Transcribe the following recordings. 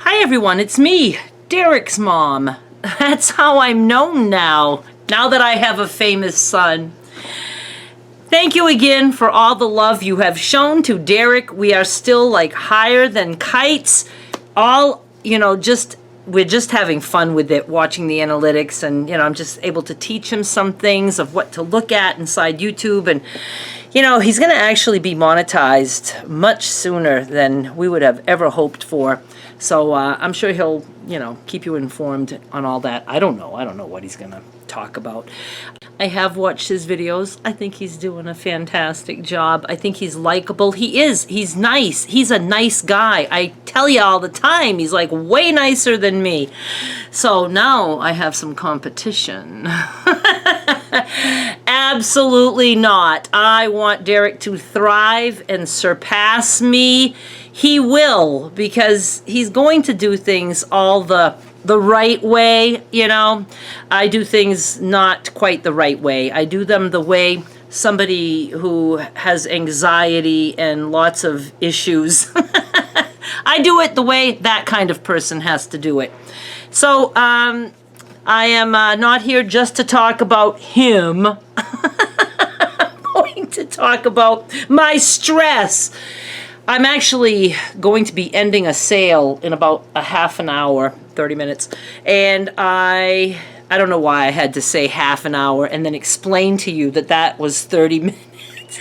Hi everyone, it's me, Derek's mom. That's how I'm known now that I have a famous son. Thank you again for all the love you have shown to Derek. We are still like higher than kites. All, we're just having fun with it, watching the analytics, and I'm just able to teach him some things of what to look at inside YouTube. And he's going to actually be monetized much sooner than we would have ever hoped for. So I'm sure he'll, keep you informed on all that. I don't know what he's going to talk about. I have watched his videos. I think he's doing a fantastic job. I think he's likable. He is. He's nice. He's a nice guy. I tell you all the time, he's like way nicer than me. So now I have some competition. Absolutely not. I want Derek to thrive and surpass me. He will, because he's going to do things all the right way. I do things not quite the right way. I do them the way somebody who has anxiety and lots of issues. I do it the way that kind of person has to do it. So I am not here just to talk about him. I'm going to talk about my stress. I'm actually going to be ending a sale in about a half an hour, 30 minutes. And I don't know why I had to say half an hour and then explain to you that was 30 minutes.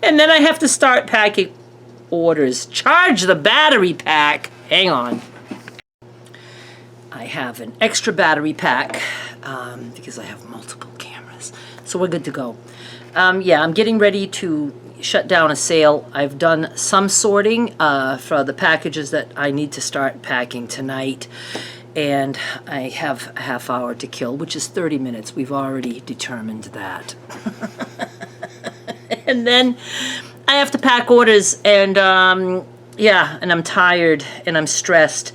And then I have to start packing orders. Charge the battery pack. Hang on. I have an extra battery pack because I have multiple cameras. So we're good to go. Yeah, I'm getting ready to shut down a sale. I've done some sorting for the packages that I need to start packing tonight. And I have a half hour to kill, which is 30 minutes. We've already determined that. And then I have to pack orders, and yeah, and I'm tired and I'm stressed.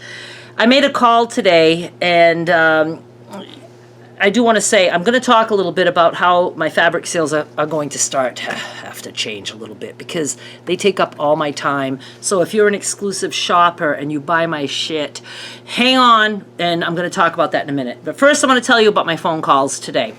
I made a call today, and I do want to say I'm going to talk a little bit about how my fabric sales are going to have to change a little bit because they take up all my time. So if you're an exclusive shopper and you buy my shit, hang on, and I'm going to talk about that in a minute. But first I'm going to tell you about my phone calls today.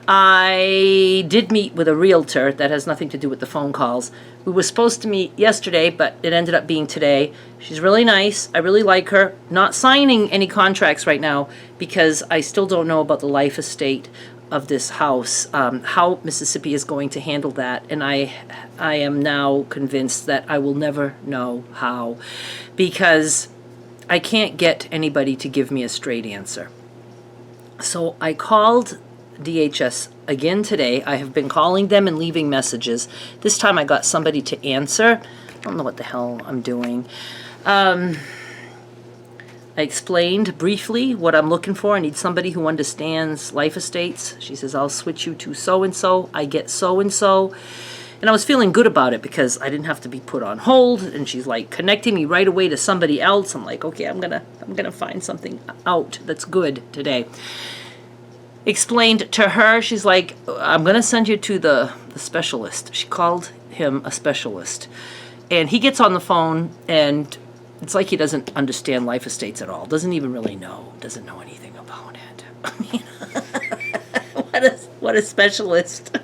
I did meet with a realtor. That has nothing to do with the phone calls. We were supposed to meet yesterday, but it ended up being today. She's really nice. I really like her. Not signing any contracts right now because I still don't know about the life estate of this house, how Mississippi is going to handle that. And I am now convinced that I will never know how, because I can't get anybody to give me a straight answer. So I called DHS again today. I have been calling them and leaving messages. This time I got somebody to answer. I don't know what the hell I'm doing. I explained briefly what I'm looking for. I need somebody who understands life estates. She says, I'll switch you to so-and-so. I get so-and-so. And I was feeling good about it because I didn't have to be put on hold. And she's like connecting me right away to somebody else. I'm like, okay, I'm gonna find something out that's good today. Explained to her, she's like, I'm going to send you to the specialist. She called him a specialist. And he gets on the phone, and it's like he doesn't understand life estates at all. Doesn't even really know. Doesn't know anything about it. I mean, what a specialist.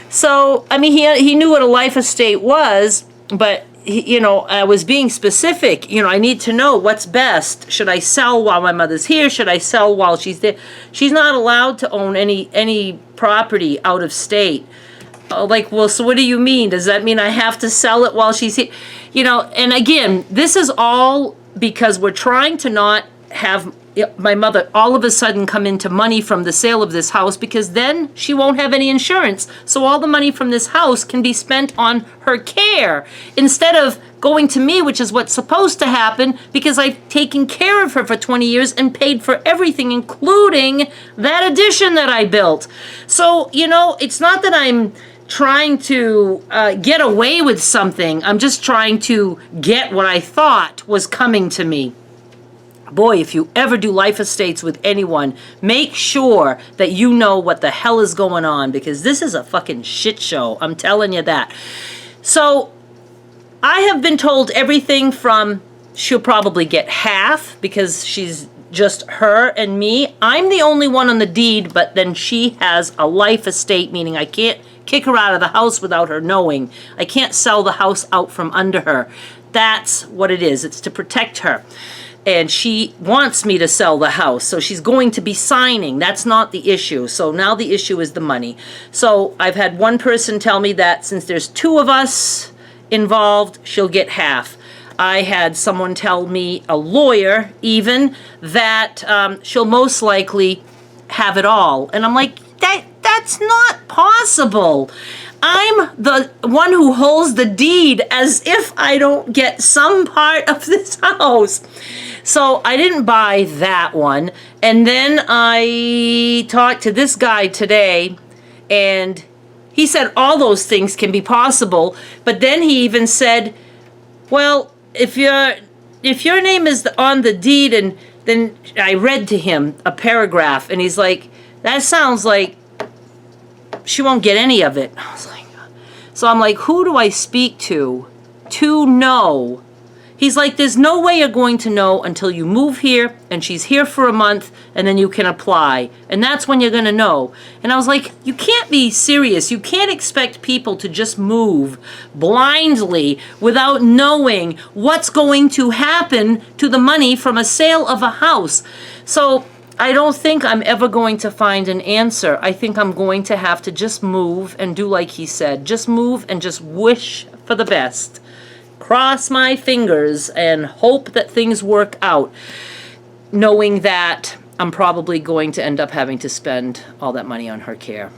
So, I mean, he knew what a life estate was, but I was being specific. I need to know what's best. Should I sell while my mother's here? Should I sell while she's there? She's not allowed to own any property out of state. Like, well, so what do you mean? Does that mean I have to sell it while she's here? And again, this is all because we're trying to not have my mother all of a sudden come into money from the sale of this house, because then she won't have any insurance. So all the money from this house can be spent on her care instead of going to me, which is what's supposed to happen, because I've taken care of her for 20 years and paid for everything, including that addition that I built. So, it's not that I'm trying to get away with something. I'm just trying to get what I thought was coming to me. Boy, if you ever do life estates with anyone, make sure that you know what the hell is going on, because this is a fucking shit show. I'm telling you that. So I have been told everything from she'll probably get half because she's just her and me. I'm the only one on the deed, but then she has a life estate, meaning I can't kick her out of the house without her knowing. I can't sell the house out from under her. That's what it is. It's to protect her. And she wants me to sell the house, so she's going to be signing. That's not the issue. So now the issue is the money. So I've had one person tell me that since there's 2 of us involved, she'll get half. I had someone tell me, a lawyer even, that she'll most likely have it all. And I'm like, that's not possible. I'm the one who holds the deed, as if I don't get some part of this house. So I didn't buy that one. And then I talked to this guy today, and he said all those things can be possible. But then he even said, well, if your name is on the deed, and then I read to him a paragraph, and he's like, that sounds like she won't get any of it. I was like, so I'm like, who do I speak to know? He's like, there's no way you're going to know until you move here and she's here for a month, and then you can apply. And that's when you're going to know. And I was like, you can't be serious. You can't expect people to just move blindly without knowing what's going to happen to the money from a sale of a house. So I don't think I'm ever going to find an answer. I think I'm going to have to just move and do like he said. Just move and just wish for the best. Cross my fingers and hope that things work out, knowing that I'm probably going to end up having to spend all that money on her care.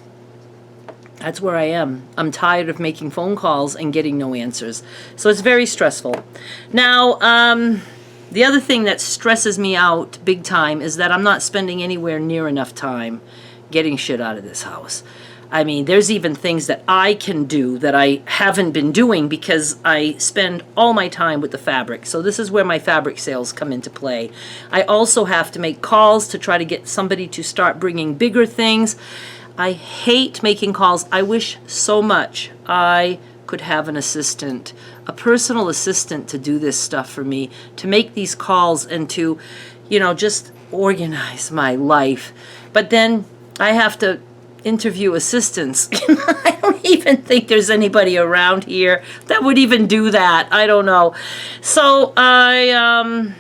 That's where I am. I'm tired of making phone calls and getting no answers. So it's very stressful. Now, the other thing that stresses me out big time is that I'm not spending anywhere near enough time getting shit out of this house. I mean, there's even things that I can do that I haven't been doing because I spend all my time with the fabric. So this is where my fabric sales come into play. I also have to make calls to try to get somebody to start bringing bigger things. I hate making calls. I wish so much I could have an assistant, a personal assistant to do this stuff for me, to make these calls and to, just organize my life. But then I have to interview assistants. I don't even think there's anybody around here that would even do that. I don't know. So I'm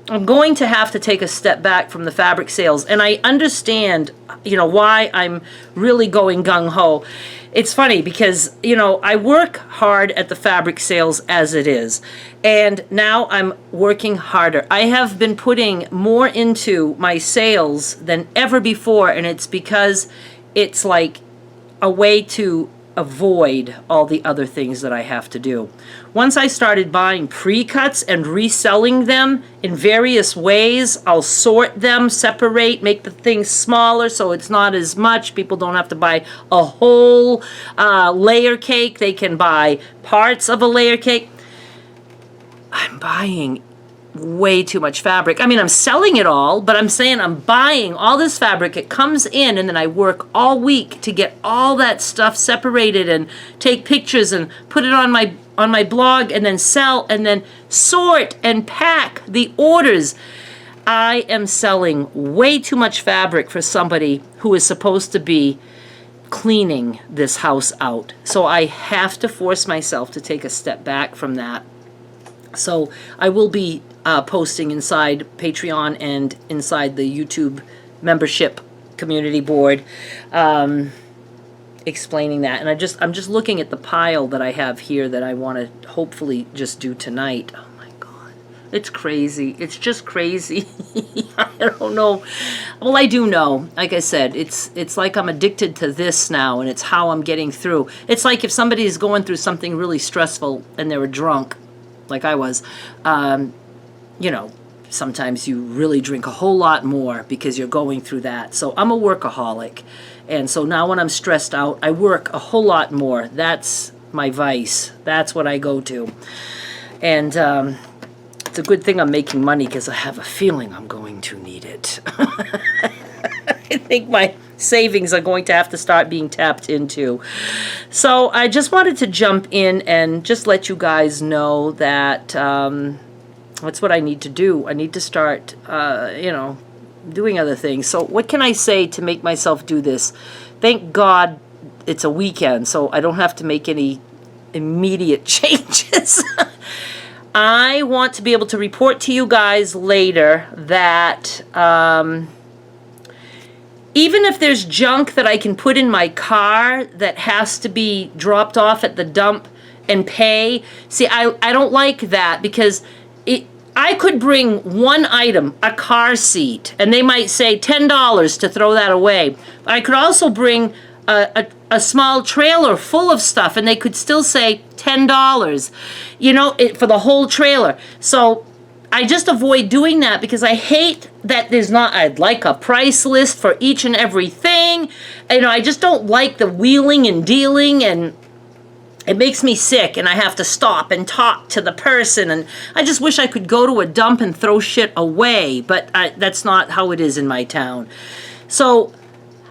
going to have to take a step back from the fabric sales. And I understand, why I'm really going gung-ho. It's funny because, I work hard at the fabric sales as it is. And now I'm working harder. I have been putting more into my sales than ever before. And it's because it's like a way to avoid all the other things that I have to do. Once I started buying pre-cuts and reselling them in various ways, I'll sort them, separate, make the things smaller so it's not as much. People don't have to buy a whole layer cake. They can buy parts of a layer cake. I'm buying way too much fabric. I mean, I'm selling it all, but I'm saying I'm buying all this fabric. It comes in, and then I work all week to get all that stuff separated and take pictures and put it on my blog and then sell and then sort and pack the orders. I am selling way too much fabric for somebody who is supposed to be cleaning this house out. So I have to force myself to take a step back from that. So I will be posting inside Patreon and inside the YouTube membership community board, explaining that. And I'm just looking at the pile that I have here that I want to hopefully just do tonight. Oh my God, it's crazy. It's just crazy. I don't know. Well, I do know. Like I said, it's like I'm addicted to this now, and it's how I'm getting through. It's like if somebody is going through something really stressful and they were drunk, like I was, sometimes you really drink a whole lot more because you're going through that. So I'm a workaholic. And so now when I'm stressed out, I work a whole lot more. That's my vice. That's what I go to. And it's a good thing I'm making money because I have a feeling I'm going to need it. I think my savings are going to have to start being tapped into. So I just wanted to jump in and just let you guys know that That's what I need to do. I need to start, doing other things. So what can I say to make myself do this? Thank God it's a weekend, so I don't have to make any immediate changes. I want to be able to report to you guys later that even if there's junk that I can put in my car that has to be dropped off at the dump and pay. See, I don't like that because I could bring one item, a car seat, and they might say $10 to throw that away. But I could also bring a small trailer full of stuff, and they could still say $10, for the whole trailer. So I just avoid doing that because I hate that I'd like a price list for each and every thing. I just don't like the wheeling and dealing, and it makes me sick, and I have to stop and talk to the person, and I just wish I could go to a dump and throw shit away, but that's not how it is in my town. So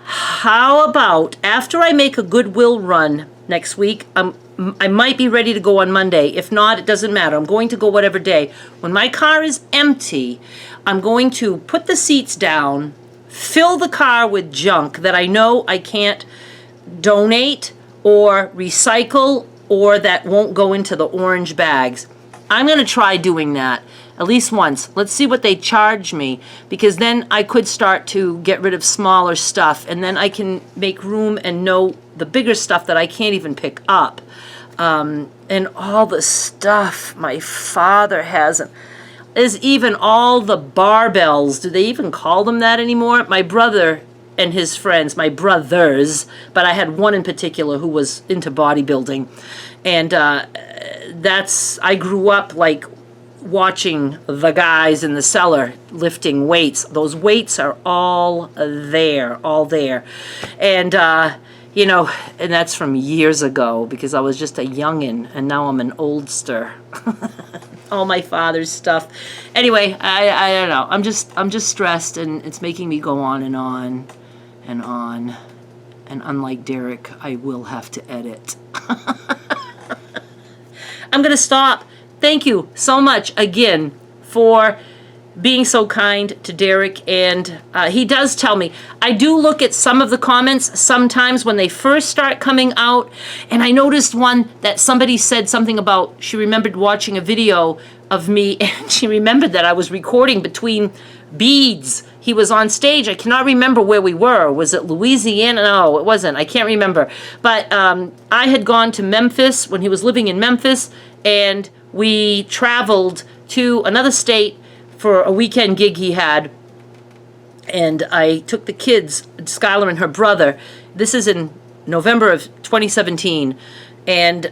how about after I make a Goodwill run next week, I might be ready to go on Monday. If not, it doesn't matter. I'm going to go whatever day. When my car is empty, I'm going to put the seats down, fill the car with junk that I know I can't donate or recycle, or that won't go into the orange bags. I'm going to try doing that at least once. Let's see what they charge me, because then I could start to get rid of smaller stuff, and then I can make room and know the bigger stuff that I can't even pick up. And all the stuff my father has. There's even all the barbells. Do they even call them that anymore? My brother and his friends, my brothers, but I had one in particular who was into bodybuilding, and I grew up like watching the guys in the cellar lifting weights. Those weights are all there, and and that's from years ago because I was just a youngin', and now I'm an oldster. All my father's stuff. Anyway, I don't know. I'm just stressed, and it's making me go on and on and on. And unlike Derek, I will have to edit. I'm going to stop. Thank you so much again for being so kind to Derek. And he does tell me. I do look at some of the comments sometimes when they first start coming out. And I noticed one that somebody said something about, she remembered watching a video of me, and she remembered that I was recording between beads. He was on stage. I cannot remember where we were. Was it Louisiana? No, it wasn't. I can't remember. But I had gone to Memphis when he was living in Memphis, and we traveled to another state for a weekend gig he had. And I took the kids, Skylar and her brother. This is in November of 2017. And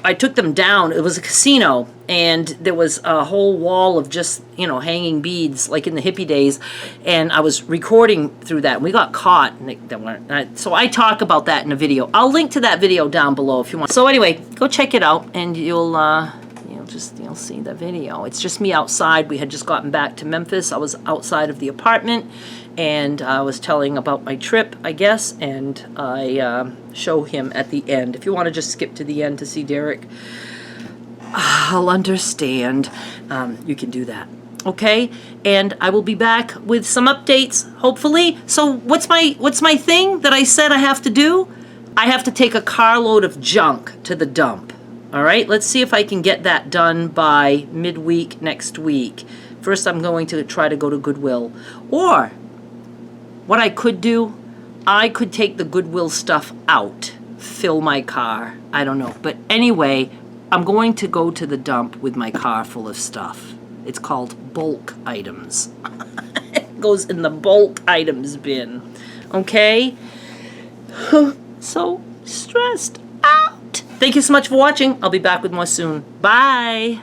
I took them down. It was a casino, and there was a whole wall of just, hanging beads, like in the hippie days. And I was recording through that, and we got caught. And so I talk about that in a video. I'll link to that video down below if you want. So anyway, go check it out, and you'll see the video. It's just me outside. We had just gotten back to Memphis. I was outside of the apartment, and I was telling about my trip, I guess, and I show him at the end. If you want to just skip to the end to see Derek, I'll understand. You can do that. Okay? And I will be back with some updates, hopefully. So what's my thing that I said I have to do? I have to take a carload of junk to the dump. All right? Let's see if I can get that done by midweek next week. First, I'm going to try to go to Goodwill. Or what I could do, I could take the Goodwill stuff out, fill my car. I don't know. But anyway, I'm going to go to the dump with my car full of stuff. It's called bulk items. It goes in the bulk items bin. Okay? So stressed out. Thank you so much for watching. I'll be back with more soon. Bye.